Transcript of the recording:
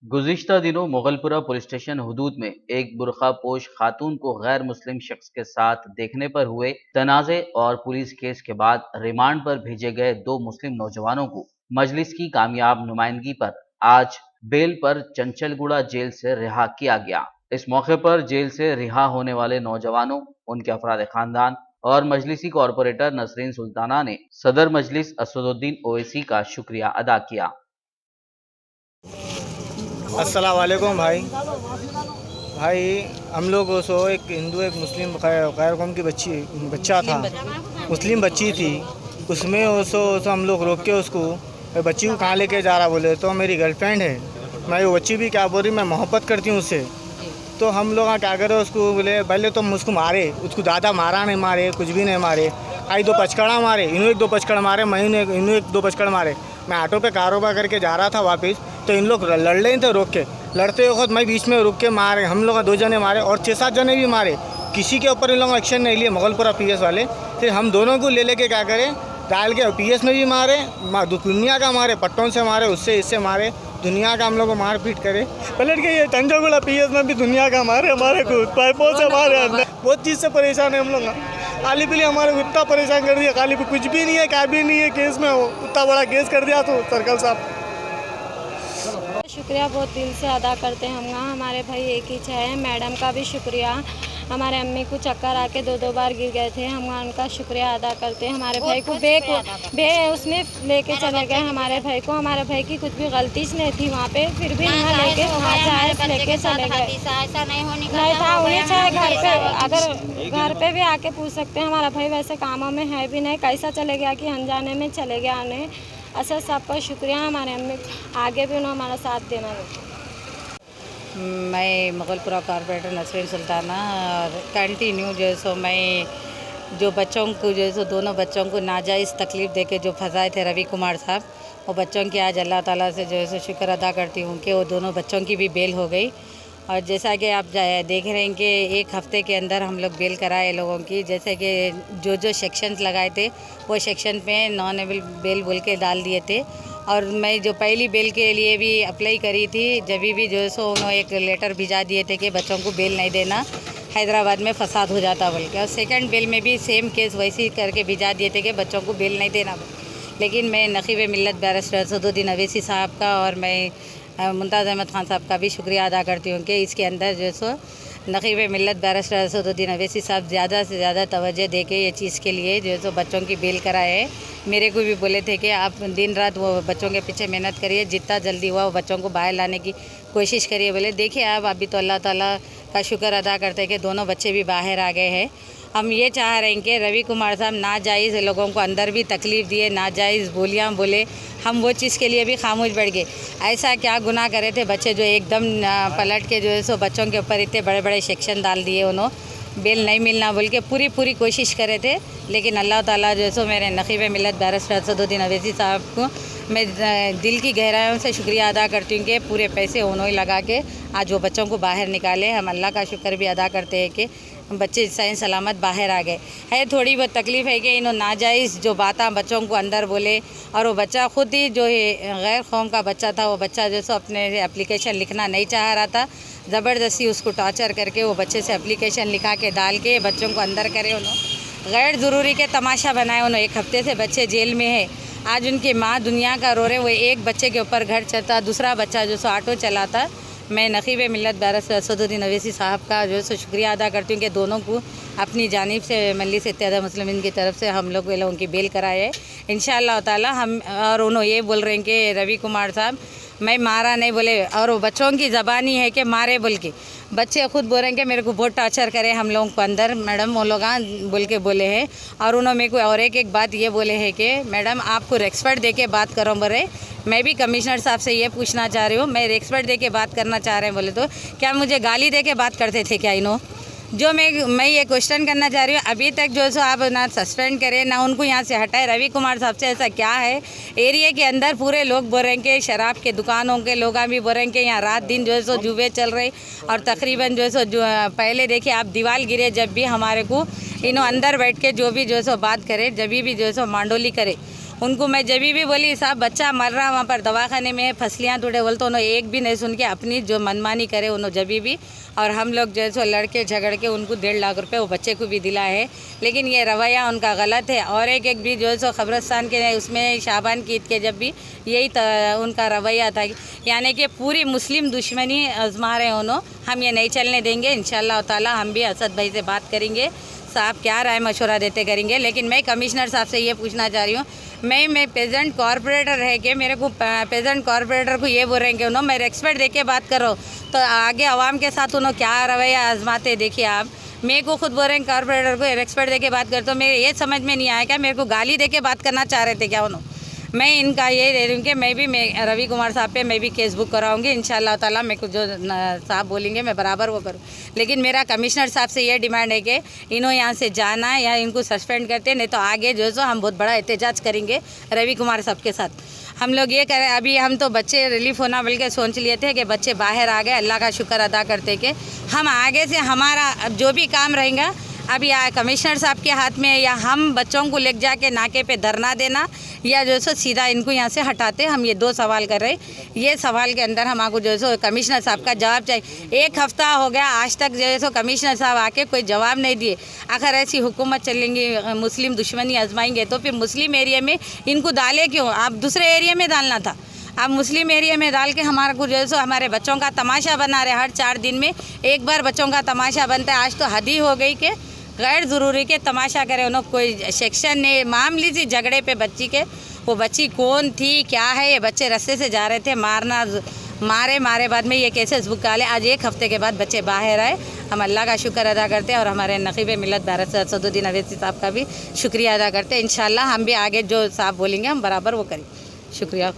गुज़िश्ता दिनों Mughalpura police station हुदूद में एक बुर्कापोश खातून को गैर मुस्लिम शख्स के साथ देखने पर हुए तनाज़े और पुलिस केस के बाद रिमांड पर भेजे गए दो मुस्लिम नौजवानों को मजलिस की कामयाब नुमाइंदगी पर आज बेल पर चंचलगुड़ा जेल से रिहा किया गया। इस मौके पर जेल से रिहा होने वाले नौजवानों, उनके अफराद खानदान और मजलिसी कॉरपोरेटर नसरीन सुल्ताना ने सदर मजलिस असदुद्दीन ओवैसी का शुक्रिया अदा किया। अस्सलाम वालेकुम भाई हम लोग सो एक हिंदू एक मुस्लिम गैर कौम की बच्चा था, मुस्लिम बच्ची थी। उसमें सो हम लोग रोक के उसको बच्ची को कहाँ लेके जा रहा बोले तो मेरी गर्लफ्रेंड है। मैं वो बच्ची भी क्या बोल रही, मैं मोहब्बत करती हूँ उससे। तो हम लोग क्या करे उसको बोले पहले तो हम उसको मारे, उसको ज़्यादा मारा नहीं, मारे कुछ भी नहीं मारे। आई दो पचकड़ा मारे, इन्हों एक दो पचकड़ मारे, मैं इन्हों एक दो पचकड़ मारे। मैं ऑटो पे कारोबार करके जा रहा था वापस, तो इन लोग लड़ रहे थे रोक के। लड़ते वक्त मैं बीच में रुक के मारे, हम लोग दो जने मारे और 6-7 जने भी मारे। किसी के ऊपर इन लोगों एक्शन नहीं लिए मुगलपुरा पीएस वाले। फिर हम दोनों को ले लेके क्या करें, डाल के पीएस में भी मारे, दुनिया का मारे, पट्टों से मारे, उससे इससे मारे, दुनिया का हम लोग को मार पीट करे। पलट के ये चंचलगुड़ा पीएस में भी दुनिया का मारे, हमारे को पाइपों से मारे। बहुत चीज़ से परेशान है हम लोग। खाली पीली हमारे को इतना परेशान कर दिया, खाली कुछ भी नहीं है, क्या भी नहीं है केस में, इतना बड़ा केस कर दिया तो सर्कल साहब। शुक्रिया बहुत दिल से अदा करते हैं हम। हमारे भाई एक ही है, मैडम का भी शुक्रिया। हमारे अम्मी को चक्कर आके 2-2 बार गिर गए थे, हम उनका शुक्रिया अदा करते हैं। हमारे भाई को उसमें लेके चले गए हमारे भाई को। हमारे भाई की कुछ भी गलती नहीं थी वहाँ पे, फिर भी यहाँ लेके वहाँ जाए लेके चले गए। ऐसा नहीं था उन्हें चाहे घर पे, अगर घर पे भी आके पूछ सकते हैं। हमारा भाई वैसे कामों में है भी नहीं, कैसा चले गया कि अनजाने में चले गया। उन्हें असद साहब का शुक्रिया। हमारे अम्मी आगे भी उन्होंने हमारा साथ देना। मैं मुगलपुरा कॉरपोरेटर नसरीन सुल्ताना और कंटिन्यू जो है सो मैं जो बच्चों को जो है सो दोनों बच्चों को नाजायज़ तकलीफ़ देके जो फंसाए थे रवि कुमार साहब, वो बच्चों की आज अल्लाह ताला से जो है सो शुक्र अदा करती हूँ कि वो दोनों बच्चों की भी बेल हो गई। और जैसा कि आप देख रहे हैं कि एक हफ़्ते के अंदर हम लोग बेल कराए लोगों की। जैसे कि जो सेक्शंस लगाए थे वो सेक्शन पे नॉन एबल बेल बोल के डाल दिए थे। और मैं जो पहली बेल के लिए भी अप्लाई करी थी, जब भी जो है सो उन्होंने एक लेटर भिजा दिए थे कि बच्चों को बेल नहीं देना, हैदराबाद में फसाद हो जाता बोल के। और सेकंड बेल में भी सेम केस वैसे ही करके भिजा दिए थे कि बच्चों को बेल नहीं देना। लेकिन मैं नकीब मिल्लत बैरिस्टर असदुद्दीन ओवैसी साहब का और मैं मुमताज़ अहमद ख़ान साहब का भी शुक्रिया अदा करती हूँ कि इसके अंदर जो है सो नकीब मिल्लत बैरिस्टर असदुद्दीन ओवैसी साहब ज़्यादा से ज़्यादा तवज्जो दे के ये चीज़ के लिए जो है सो बच्चों की बेल कराए है। मेरे को भी बोले थे कि आप दिन रात वो बच्चों के पीछे मेहनत करिए, जितना जल्दी हुआ वो बच्चों को बाहर लाने की कोशिश करिए। बोले देखिए आप अभी तो अल्लाह ताला का शुक्र अदा करते हैं कि दोनों बच्चे भी बाहर आ गए हैं। हम ये चाह रहे हैं कि रवि कुमार साहब नाजायज़ लोगों को अंदर भी तकलीफ़ दिए, नाजायज़ बोलियाँ बोले, हम वो चीज़ के लिए भी खामोश बैठ गए। ऐसा क्या गुनाह करे थे बच्चे जो एकदम पलट के जो है सो बच्चों के ऊपर इतने बड़े बड़े सेक्शन डाल दिए। उन्होंने बेल नहीं मिलना बोल के पूरी कोशिश करे थे। लेकिन अल्लाह ताला जो है सो मेरे नकीब मिल्लत बैरिस्टर असदुद्दीन ओवैसी साहब को मैं दिल की गहराइयों से शुक्रिया अदा करती हूँ कि पूरे पैसे उन्होंने लगा के आज वो बच्चों को बाहर निकाले। हम अल्लाह का शुक्र भी अदा करते हैं कि बच्चे सही सलामत बाहर आ गए। है थोड़ी बहुत तकलीफ़ है कि इन्होंने नाजायज़ जो बातें बच्चों को अंदर बोले, और वो बच्चा खुद ही जो है गैर कौम का बच्चा था, वो बच्चा जो सो अपने एप्लीकेशन लिखना नहीं चाह रहा था। ज़बरदस्ती उसको टॉर्चर करके वो बच्चे से एप्लीकेशन लिखा के डाल के बच्चों को अंदर करे। उन्होंने गैर ज़रूरी के तमाशा बनाए। उन्होंने एक हफ़्ते से बच्चे जेल में है। आज उनकी माँ दुनिया का रो रहे। वो एक बच्चे के ऊपर घर चलता, दूसरा बच्चा जो सो ऑटो चलाता। मैं नकीब मिल्लत बैरिस्टर असदुद्दीन ओवैसी साहब का जो है शुक्रिया अदा करती हूँ कि दोनों को अपनी जानिब से मजलिस इत्तेहाद मुस्लिमीन की तरफ से हम लोगों की बेल कराए है इंशाअल्लाह ताला। हम और उन्होंने ये बोल रहे हैं कि रवि कुमार साहब मैं मारा नहीं बोले, और वो बच्चों की ज़बानी है कि मारे बोल के। बच्चे खुद बोल रहे हैं कि मेरे को बहुत टॉर्चर करे हम लोगों को अंदर, मैडम वो लोग बोल के बोले हैं। और उन्होंने मेरे को और एक बात ये बोले हैं कि मैडम आपको रेस्पेक्ट दे के बात करो बोले। मैं भी कमिश्नर साहब से ये पूछना चाह रही हूँ, मैं रेस्पेक्ट दे के बात करना चाह रहे हैं बोले तो क्या मुझे गाली दे के बात करते थे क्या इन्हों? जो मैं ये क्वेश्चन करना चाह रही हूँ, अभी तक जो सो आप ना सस्पेंड करें ना उनको यहाँ से हटाए। रवि कुमार साहब से ऐसा क्या है? एरिया के अंदर पूरे लोग बोल रहे हैं कि शराब के दुकानों के लोग भी बोल रहे हैं कि यहाँ रात दिन जो है सो जुए चल रहे। और तकरीबन जो है सो जो पहले देखिए आप दीवार गिरे जब भी हमारे को इन्हों अंदर बैठ के जो भी जो है सो बात करे, जब भी जो है सो मांडोली करे, उनको मैं जब भी बोली साहब बच्चा मर रहा वहाँ पर दवाखाने में फसलियाँ तोड़े बोल तो उन्होंने एक भी नहीं सुन के अपनी जो मनमानी करे उन्होंने जब भी और हम लोग जो है सो लड़के झगड़ के उनको 1.5 लाख रुपए वो बच्चे को भी दिला है। लेकिन ये रवैया उनका गलत है। और एक भी जो है सो खबरस्तान के उसमें शाबान की ईद के जब भी यही उनका रवैया था, यानी कि पूरी मुस्लिम दुश्मनी आजमा रहे उन्होंने। हम ये नहीं चलने देंगे। इंशाअल्लाह ताला हम भी असद भाई से बात करेंगे, साहब क्या राय मशवरा देते करेंगे। लेकिन मैं कमिश्नर साहब से ये पूछना चाह रही हूँ, मैं पेजेंट कॉरपोरेटर है कि मेरे को पेजेंट कॉरपोरेटर को ये बोल रहे हैं कि उन्होंने मैं रेस्पेक्ट दे के बात करो तो आगे आवाम के साथ उन्होंने क्या रवैया आजमाते देखिए आप। मेरे को खुद बोल रहे हैं कॉरपोरेटर को रेस्पेक्ट दे के बात कर, तो मेरे ये समझ में नहीं आया क्या मेरे को गाली दे के बात करना चाह रहे थे क्या उन्होंने। मैं इनका ये दे रही हूँ कि मैं रवि कुमार साहब पे मैं भी केस बुक कराऊंगी इंशाअल्लाह ताला। मेरे को जो साहब बोलेंगे मैं बराबर वो करूँ। लेकिन मेरा कमिश्नर साहब से ये डिमांड है कि इन्हों यहाँ से जाना या इनको सस्पेंड करते, नहीं तो आगे जो है सो हम बहुत बड़ा एहतजाज करेंगे रवि कुमार साहब के साथ। हम लोग ये करें, अभी हम तो बच्चे रिलीफ होना बल्कि सोच लिए थे कि बच्चे बाहर आ गए, अल्लाह का शुक्र अदा करते कि हम आगे से हमारा जो भी काम रहेगा अभी कमिश्नर साहब के हाथ में, या हम बच्चों को ले जाके नाके पे धरना देना या जो सो सीधा इनको यहाँ से हटाते। हम ये 2 सवाल कर रहे हैं। ये सवाल के अंदर हमको जो सो कमिश्नर साहब का जवाब चाहिए। 1 हफ्ता हो गया आज तक जो सो कमिश्नर साहब आके कोई जवाब नहीं दिए। अगर ऐसी हुकूमत चलेंगी, मुस्लिम दुश्मनी आजमाएंगे तो फिर मुस्लिम एरिया में इनको डाले क्यों? आप दूसरे एरिया में डालना था। आप मुस्लिम एरिया में डाल के हमारा कुछ जो सो हमारे बच्चों का तमाशा बना रहे। हर 4 दिन में एक बार बच्चों का तमाशा बनता है। आज तो हद ही हो गई कि गैर ज़रूरी के तमाशा करे। उन्होंने कोई सेक्शन ने मामूली सी झगड़े पे बच्ची के, वो बच्ची कौन थी क्या है, ये बच्चे रास्ते से जा रहे थे, मारे बाद में ये केसेस बुक डाले। आज 1 हफ्ते के बाद बच्चे बाहर आए। हम अल्लाह का शुक्र अदा करते हैं और हमारे नकीब मिलत बैरिस्टर असदुद्दीन अवैसी साहब का भी शुक्रिया अदा करते हैं। इंशाअल्लाह हम भी आगे जो साहब बोलेंगे हम बराबर वो करें। शुक्रिया।